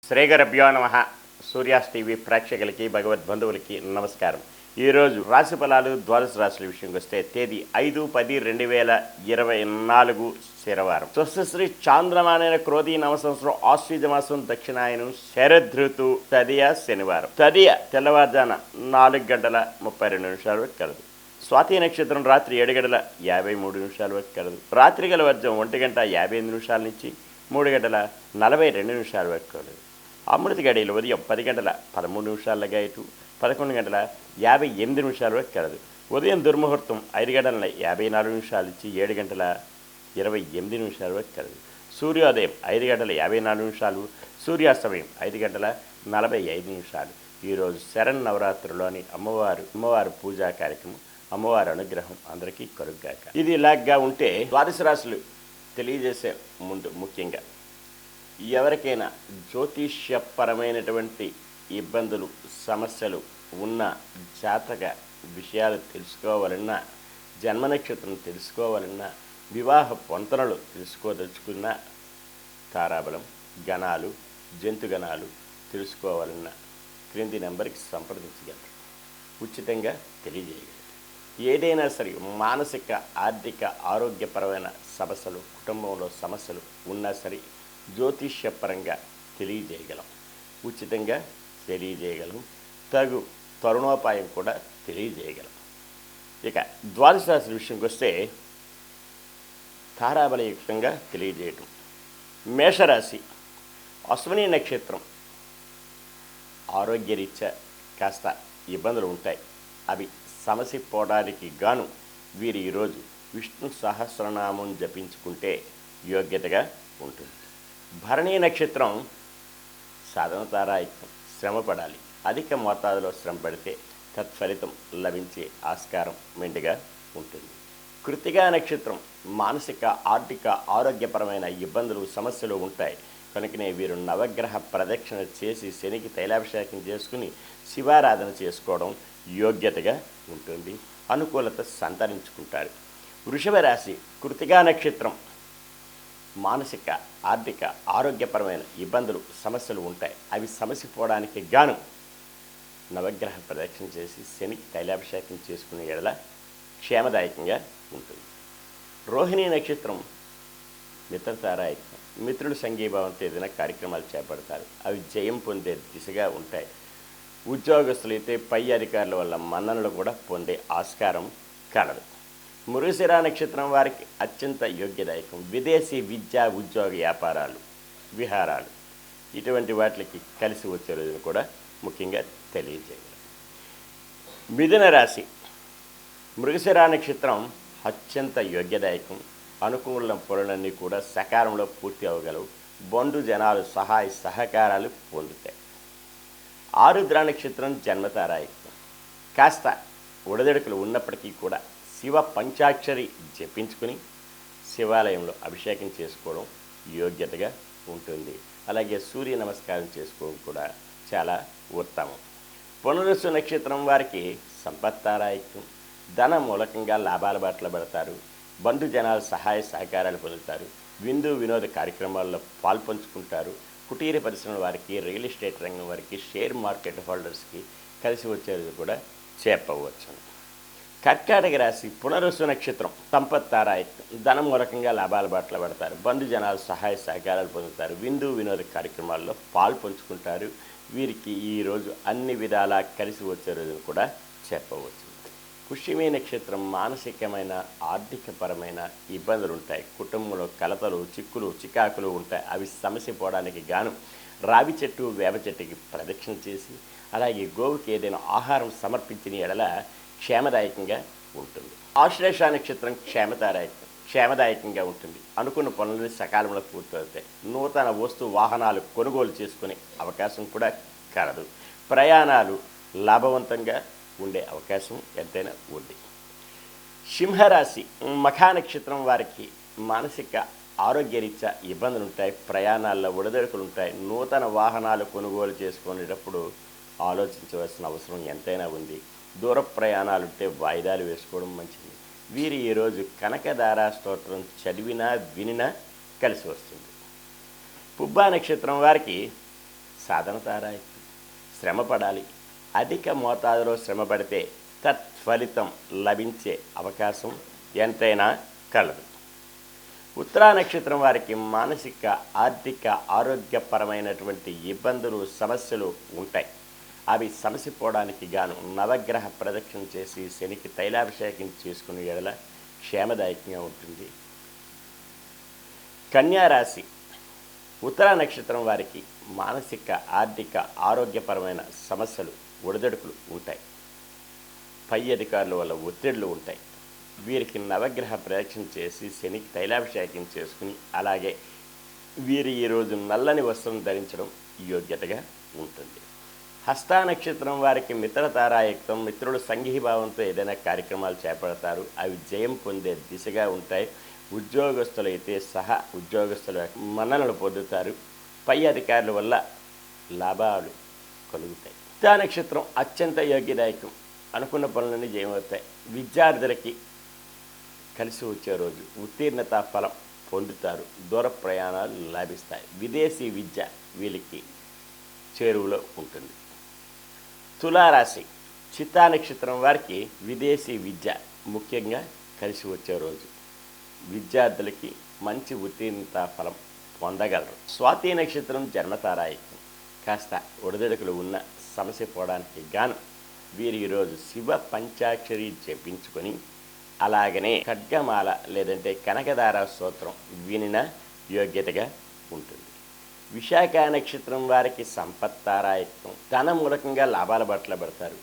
శ్రీగురుభ్యో నమః. సూర్యాస్ టీవీ ప్రేక్షకులకి భగవద్బంధువులకి నమస్కారం. ఈరోజు రాశి ఫలాలు ద్వాదశ రాశుల విషయంకి వస్తే తేదీ 5-10-2024 శనివారం. స్వస్తిశ్రీ చాంద్రమానైన క్రోధీ నవసంవత్సరం ఆశ్వీజ మాసం దక్షిణాయనం శరదృతు తదియ శనివారం. తదియ తెల్లవారుజాన 4:32 వరకు కలదు. స్వాతి నక్షత్రం రాత్రి 7:53 వరకు కలదు. రాత్రి గల వర్జం 1:58 నుంచి 3:42 వరకు కలదు. అమృత గడియలు ఉదయం 10:13 ఇటు 11:58 వరకు కలదు. ఉదయం దుర్ముహూర్తం 5:54 నుంచి 7:28 వరకు కలదు. సూర్యోదయం 5:54, సూర్యాస్తమయం 5:45. ఈరోజు శరన్నవరాత్రిలోని అమ్మవారు పూజా కార్యక్రమం, అమ్మవారి అనుగ్రహం అందరికీ కలుగుగాక. ఇది ఇలాగా ఉంటే ద్వాదశ రాశులు తెలియజేసే ముందు ముఖ్యంగా ఎవరికైనా జ్యోతిష్యపరమైనటువంటి ఇబ్బందులు, సమస్యలు ఉన్న జాతక విషయాలు తెలుసుకోవాలన్నా, జన్మ నక్షత్రం తెలుసుకోవాలన్నా, వివాహ పొంతనలు తెలుసుకోదలుచుకున్న, తారాబలం, గణాలు, జంతుగణాలు తెలుసుకోవాలన్నా క్రింది నెంబర్కి సంప్రదించగలరు. ఉచితంగా తెలియజేయగలరు. ఏదైనా సరే మానసిక, ఆర్థిక, ఆరోగ్యపరమైన సమస్యలు, కుటుంబంలో సమస్యలు ఉన్నా సరే జ్యోతిష్యపరంగా తెలియజేయగలం. ఉచితంగా తెలియజేయగలం. తగు తరుణోపాయం కూడా తెలియజేయగలం. ఇక ద్వాదశ రాశి విషయంకి వస్తే తారాబలయుక్తంగా తెలియజేయటం. మేషరాశి అశ్విని నక్షత్రం ఆరోగ్యరీత్యా కాస్త ఇబ్బందులు ఉంటాయి. అవి సమసిపోవడానికి గాను వీరు ఈరోజు విష్ణు సహస్రనామం జపించుకుంటే యోగ్యతగా ఉంటుంది. భరణీ నక్షత్రం సాధన తారాయుక్తం, శ్రమపడాలి. అధిక మోతాదులో శ్రమ పడితే తత్ఫలితం లభించే ఆస్కారం మెండుగా ఉంటుంది. కృత్తికా నక్షత్రం మానసిక, ఆర్థిక, ఆరోగ్యపరమైన ఇబ్బందులు, సమస్యలు ఉంటాయి. కనుకనే వీరు నవగ్రహ ప్రదక్షిణ చేసి శనికి తైలాభిషేకం చేసుకుని శివారాధన చేసుకోవడం యోగ్యతగా ఉంటుంది. అనుకూలత సంతరించుకుంటారు. వృషభ రాశి కృత్తికా నక్షత్రం మానసిక, ఆర్థిక, ఆరోగ్యపరమైన ఇబ్బందులు, సమస్యలు ఉంటాయి. అవి సమసిపోవడానికి గాను నవగ్రహ ప్రదక్షిణ చేసి శనికి తైలాభిషేకం చేసుకునే ఎడల క్షేమదాయకంగా ఉంటుంది. రోహిణీ నక్షత్రం మిత్రతారాయుక్తం. మిత్రుల సంఘీభావంతో ఏదైనా కార్యక్రమాలు చేపడతారు. అవి జయం పొందే దిశగా ఉంటాయి. ఉద్యోగస్తులైతే పై అధికారుల వల్ల మన్ననలు కూడా పొందే ఆస్కారం కలదు. మృగశిర నక్షత్రం వారికి అత్యంత యోగ్యదాయకం. విదేశీ విద్యా, ఉద్యోగ, వ్యాపారాలు, విహారాలు ఇటువంటి వాటికి కలిసి వచ్చే రోజును కూడా ముఖ్యంగా తెలియజేయగలరు. మిథున రాశి మృగశిర నక్షత్రం అత్యంత యోగ్యదాయకం. అనుకూల పనులన్నీ కూడా సకాలంలో పూర్తి అవ్వగలవు. బంధు జనాలు సహాయ సహకారాలు పొందుతాయి. ఆరుద్ర నక్షత్రం జన్మతారాయుక్తం. కాస్త ఒడదెడుకులు ఉన్నప్పటికీ కూడా శివ పంచాక్షరి జపించుకుని శివాలయంలో అభిషేకం చేసుకోవడం యోగ్యతగా ఉంటుంది. అలాగే సూర్య నమస్కారం చేసుకోవడం కూడా చాలా ఉత్తమం. పునరుసు నక్షత్రం వారికి సంపత్తారాయుక్తం. ధన మూలకంగా లాభాల బాటలో పడతారు. బంధుజనాలు సహాయ సహకారాలు పొందుతారు. విందు వినోద కార్యక్రమాల్లో పాల్పంచుకుంటారు. కుటీర పరిశ్రమల వారికి, రియల్ ఎస్టేట్ రంగం వారికి, షేర్ మార్కెట్ హోల్డర్స్కి కలిసి వచ్చేది కూడా చెప్పవచ్చు. కర్కాటక రాశి పునరుసు నక్షత్రం సంపత్తారాయుక్తం. ధనం మూలకంగా లాభాల బాటలో పడతారు. బంధుజనాలు సహాయ సహకారాలు పొందుతారు. విందు వినోద కార్యక్రమాల్లో పాల్పంచుకుంటారు. వీరికి ఈరోజు అన్ని విధాలా కలిసి వచ్చే రోజును కూడా చెప్పవచ్చు. పుష్యమి నక్షత్రం మానసికమైన, ఆర్థికపరమైన ఇబ్బందులు ఉంటాయి. కుటుంబంలో కలతలు, చిక్కులు, చికాకులు ఉంటాయి. అవి సమసిపోవడానికి గాను రావి చెట్టు, వేప చెట్టుకి ప్రదక్షిణ చేసి అలాగే గోవుకి ఏదైనా ఆహారం సమర్పించిన ఎడల క్షేమదాయకంగా ఉంటుంది. ఆశ్లేష నక్షత్రం క్షేమదాయకంగా ఉంటుంది. అనుకున్న పనులు సకాలంలో పూర్తవుతాయి. నూతన వస్తు వాహనాలు కొనుగోలు చేసుకునే అవకాశం కూడా కలదు. ప్రయాణాలు లాభవంతంగా ఉండే అవకాశం ఎంతైనా ఉంది. సింహరాశి మఖా నక్షత్రం వారికి మానసిక, ఆరోగ్యరీత్యా ఇబ్బందులు ఉంటాయి. ప్రయాణాల్లో ఒడిదొడుకులు ఉంటాయి. నూతన వాహనాలు కొనుగోలు చేసుకునేటప్పుడు ఆలోచించవలసిన అవసరం ఎంతైనా ఉంది. దూర ప్రయాణాలుంటే వాయిదాలు వేసుకోవడం మంచిది. వీరు ఈరోజు కనకదార స్తోత్రం చదివినా వినినా కలిసి వస్తుంది. పుబ్బా నక్షత్రం వారికి సాధన తారాయిత్యం. శ్రమ పడాలి. అధిక మోతాదులో శ్రమ పడితే తత్ఫలితం లభించే అవకాశం ఎంతైనా కలదు. ఉత్తరా నక్షత్రం వారికి మానసిక, ఆర్థిక, ఆరోగ్యపరమైనటువంటి ఇబ్బందులు, సమస్యలు ఉంటాయి. అవి సమసిపోవడానికి గాను నవగ్రహ ప్రదక్షిణ చేసి శనికి తైలాభిషేకం చేసుకునే ఎడల క్షేమదాయకంగా ఉంటుంది. కన్యారాశి ఉత్తరా నక్షత్రం వారికి మానసిక, ఆర్థిక, ఆరోగ్యపరమైన సమస్యలు, ఒడిదొడుకులు ఉంటాయి. పై అధికారుల వల్ల ఒత్తిళ్లు ఉంటాయి. వీరికి నవగ్రహ ప్రదక్షిణ చేసి శనికి తైలాభిషేకం చేసుకుని, అలాగే వీరు ఈరోజు నల్లని వస్త్రం ధరించడం యోగ్యతగా ఉంటుంది. హస్తా నక్షత్రం వారికి మిత్రతారాయుక్తం. మిత్రులు సంఘీభావంతో ఏదైనా కార్యక్రమాలు చేపడతారు. అవి జయం పొందే దిశగా ఉంటాయి. ఉద్యోగస్తులైతే సహా ఉద్యోగస్తుల మన్ననలు పొందుతారు. పై అధికారుల వల్ల లాభాలు కలుగుతాయి. హస్తా నక్షత్రం అత్యంత యోగ్యదాయకం. అనుకున్న పనులన్నీ జయమవుతాయి. విద్యార్థులకి కలిసి వచ్చే రోజు. ఉత్తీర్ణత ఫలం పొందుతారు. దూర ప్రయాణాలు లాభిస్తాయి. విదేశీ విద్య వీళ్ళకి చేరువలో ఉంటుంది. తులారాశి చిత్తా నక్షత్రం వారికి విదేశీ విద్య ముఖ్యంగా కలిసి వచ్చే రోజు. విద్యార్థులకి మంచి ఉత్తీర్ణత ఫలం పొందగలరు. స్వాతి నక్షత్రం జన్మతారాయిత్యం. కాస్త ఒడిదొడుకులు ఉన్న సమస్య పోవడానికి గాను వీరు ఈరోజు శివ పంచాక్షరి జపించుకొని, అలాగనే ఖడ్గమాల లేదంటే కనకదార స్తోత్రం వినిన యోగ్యతగా ఉంటుంది. విశాఖ నక్షత్రం వారికి సంపత్తారాయత్వం. ధన మూలకంగా లాభాల బట్టల పడతారు.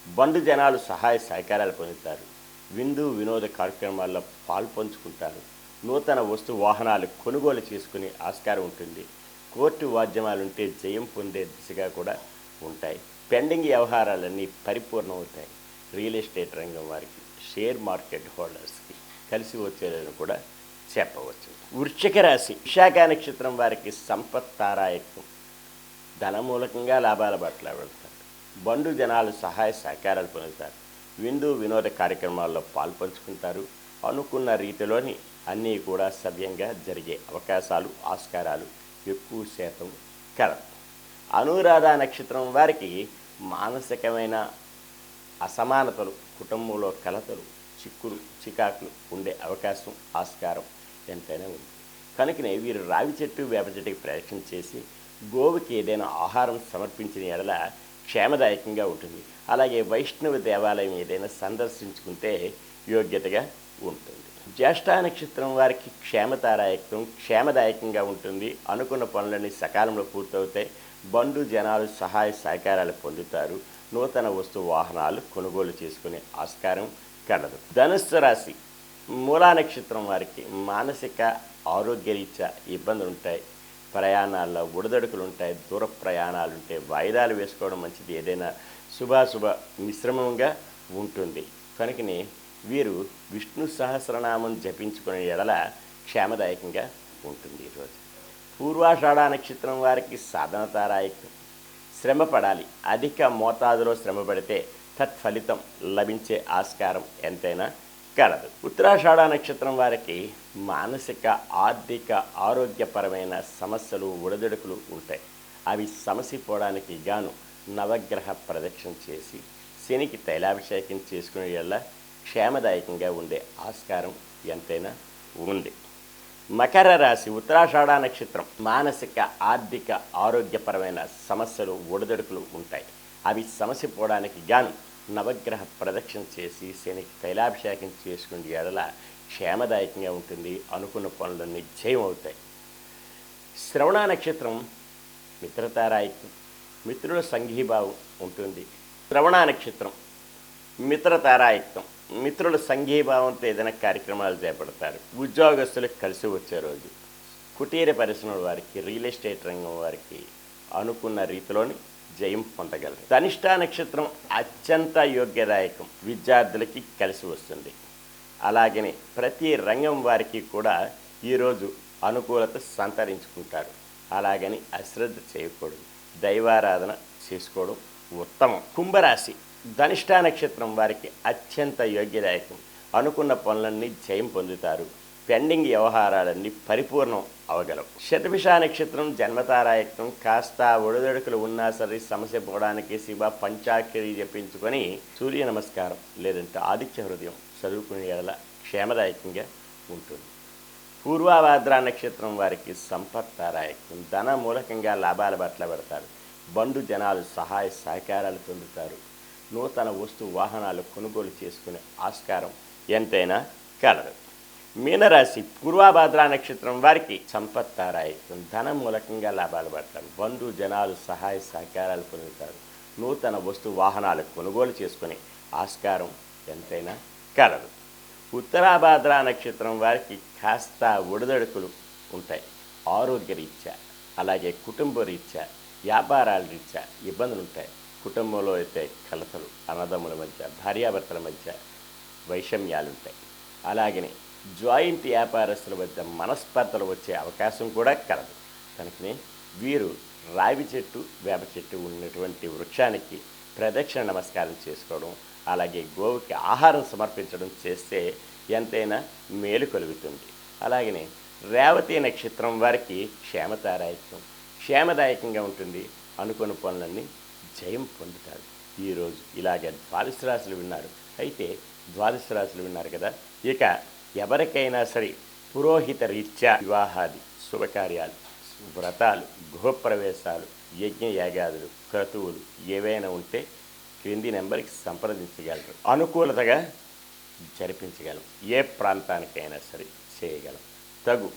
బంధు జనాలు సహాయ సహకారాలు పొందుతారు. విందు వినోద కార్యక్రమాల్లో పాల్పంచుకుంటారు. నూతన వస్తు వాహనాలు కొనుగోలు చేసుకునే ఆస్కారం ఉంటుంది. కోర్టు వాద్యమాలుంటే జయం పొందే దిశగా కూడా ఉంటాయి. పెండింగ్ వ్యవహారాలన్నీ పరిపూర్ణమవుతాయి. రియల్ ఎస్టేట్ రంగం వారికి, షేర్ మార్కెట్ హోల్డర్స్కి కలిసి వచ్చేదని కూడా చెప్పవచ్చు. వృశ్చిక రాశి విశాఖ నక్షత్రం వారికి సంపత్తారాయత్వం. ధనమూలకంగా లాభాల బట్టల వెళ్తారు. బంధు జనాలు సహాయ సహకారాలు పొందుతారు. విందు వినోద కార్యక్రమాల్లో పాల్పంచుకుంటారు. అనుకున్న రీతిలోని అన్నీ కూడా సవ్యంగా జరిగే అవకాశాలు, ఆస్కారాలు ఎక్కువ శాతం కలదు. అనురాధ నక్షత్రం వారికి మానసికమైన అసమానతలు, కుటుంబంలో కలతలు, చిక్కులు, చికాకులు ఉండే అవకాశం, ఆస్కారం ఎంతైనా ఉంది. కనుకనే వీరు రావి చెట్టు, వేప చెట్టుకి ప్రదక్షిణ చేసి గోవుకి ఏదైనా ఆహారం సమర్పించిన ఎడల క్షేమదాయకంగా ఉంటుంది. అలాగే వైష్ణవ దేవాలయం ఏదైనా సందర్శించుకుంటే యోగ్యతగా ఉంటుంది. జ్యేష్ఠ నక్షత్రం వారికి క్షేమతారాయకం. క్షేమదాయకంగా ఉంటుంది. అనుకున్న పనులన్నీ సకాలంలో పూర్తవుతాయి. బంధు జనాలు సహాయ సహకారాలు పొందుతారు. నూతన వస్తు వాహనాలు కొనుగోలు చేసుకునే ఆస్కారం కలదు. ధనుస్సు రాశి మూలా నక్షత్రం వారికి మానసిక, ఆరోగ్యరీత్యా ఇబ్బందులు ఉంటాయి. ప్రయాణాల్లో ఒడిదొడుకులు ఉంటాయి. దూర ప్రయాణాలు ఉంటాయి. వాయిదాలు వేసుకోవడం మంచిది. ఏదైనా శుభాశుభ మిశ్రమంగా ఉంటుంది. కనుకని వీరు విష్ణు సహస్రనామం జపించుకునే ఎడల క్షేమదాయకంగా ఉంటుంది ఈరోజు. పూర్వాషాఢ నక్షత్రం వారికి సాధన తారాయకం. శ్రమ పడాలి. అధిక మోతాదులో శ్రమ పడితే తత్ఫలితం లభించే ఆస్కారం ఎంతైనా కలదు. ఉత్తరాషాఢ నక్షత్రం వారికి మానసిక, ఆర్థిక, ఆరోగ్యపరమైన సమస్యలు, ఒడిదొడుకులు ఉంటాయి. అవి సమసిపోవడానికి గాను నవగ్రహ ప్రదక్షిణ చేసి శనికి తైలాభిషేకం చేసుకునే వల్ల క్షేమదాయకంగా ఉండే ఆస్కారం ఎంతైనా ఉంది. మకర రాశి ఉత్తరాషాఢ నక్షత్రం మానసిక, ఆర్థిక, ఆరోగ్యపరమైన సమస్యలు, ఒడిదొడుకులు ఉంటాయి. అవి సమసిపోవడానికి గాను నవగ్రహ ప్రదక్షిణ చేసి శనికి తైలాభిషేకం చేసుకునే ఎడల క్షేమదాయకంగా ఉంటుంది. అనుకున్న పనులన్నీ జయమవుతాయి. శ్రవణ నక్షత్రం మిత్రతారాయకం. మిత్రుల సంఘీభావం ఉంటుంది. శ్రవణ నక్షత్రం మిత్రతారాయకం. మిత్రుల సంఘీభావంతో ఏదైనా కార్యక్రమాలు చేపడతారు. ఉద్యోగస్తులకు కలిసి వచ్చే రోజు. కుటీర పరిశ్రమల వారికి, రియల్ ఎస్టేట్ రంగం వారికి అనుకున్న రీతిలోని జయం పొందగలరు. ధనిష్ట నక్షత్రం అత్యంత యోగ్యదాయకం. విద్యార్థులకి కలిసి వస్తుంది. అలాగనే ప్రతి రంగం వారికి కూడా ఈరోజు అనుకూలత సంతరించుకుంటారు. అలాగని అశ్రద్ధ చేయకూడదు. దైవారాధన చేసుకోవడం ఉత్తమం. కుంభరాశి ధనిష్ట నక్షత్రం వారికి అత్యంత యోగ్యదాయకం. అనుకున్న పనులన్నీ జయం పొందుతారు. పెండింగ్ వ్యవహారాలన్నీ పరిపూర్ణం అవగలవు. శతభిష నక్షత్రం జన్మతారాయత్నం కాస్త ఒడిదొడుకులు ఉన్నా సరే సమస్య పోవడానికి శివ పంచాక్షరి జపించుకొని సూర్య నమస్కారం లేదంటే ఆదిత్య హృదయం చదువుకునే ఎడల క్షేమదాయకంగా ఉంటుంది. పూర్వాభాద్ర నక్షత్రం వారికి సంపత్తారాయకం, ధన మూలకంగా లాభాల బట్ల పెడతారు. బంధు జనాలు సహాయ సహకారాలు పొందుతారు. నూతన వస్తు వాహనాలు కొనుగోలు చేసుకునే ఆస్కారం ఎంతైనా కలదు. మీనరాశి పూర్వాభాద్ర నక్షత్రం వారికి సంపత్తారాయకం, ధన మూలకంగా లాభాలు పడతారు. బంధు జనాలు సహాయ సహకారాలు పొందుతారు. నూతన వస్తు వాహనాలు కొనుగోలు చేసుకునే ఆస్కారం ఎంతైనా కలదు. ఉత్తరాభాద్ర నక్షత్రం వారికి కాస్త ఒడిదొడుకులు ఉంటాయి. ఆరోగ్య రీత్యా అలాగే కుటుంబ రీత్యా వ్యాపారాల రీత్యా ఇబ్బందులు ఉంటాయి. కుటుంబంలో అయితే కలతలు, అన్నదమ్ముల మధ్య భార్యాభర్తల మధ్య వైషమ్యాలు ఉంటాయి. అలాగనే జాయింట్ వ్యాపారస్తుల మధ్య మనస్పర్ధలు వచ్చే అవకాశం కూడా కలదు. కనుకనే వీరు రావి చెట్టు వేప చెట్టు ఉన్నటువంటి వృక్షానికి ప్రదక్షిణ నమస్కారం చేసుకోవడం, అలాగే గోవుకి ఆహారం సమర్పించడం చేస్తే ఎంతైనా మేలు కలుగుతుంది. అలాగనే రేవతి నక్షత్రం వారికి క్షేమదాయకంగా ఉంటుంది. అనుకున్న పనులన్నీ జయం పొందుతారు. ఈరోజు ఇలాగే ద్వాదశ రాశులు విన్నారు. అయితే ద్వాదశ రాశులు విన్నారు కదా, ఇక ఎవరికైనా సరే పురోహిత రీత్యా వివాహాది శుభకార్యాలు, వ్రతాలు, గృహప్రవేశాలు, యజ్ఞయాగాదులు, క్రతువులు ఏవైనా ఉంటే క్రింది నెంబర్కి సంప్రదించగలరు. అనుకూలతగా జరిపించగలం. ఏ ప్రాంతానికైనా సరే చేయగలం. తగు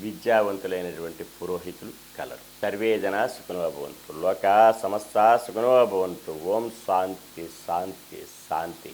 విద్యావంతులైనటువంటి పురోహితులు కలరు. సర్వే జనా సుఖినో భవంతు. లోకా సమస్తా సుఖినో భవంతు. ఓం శాంతి శాంతి శాంతి.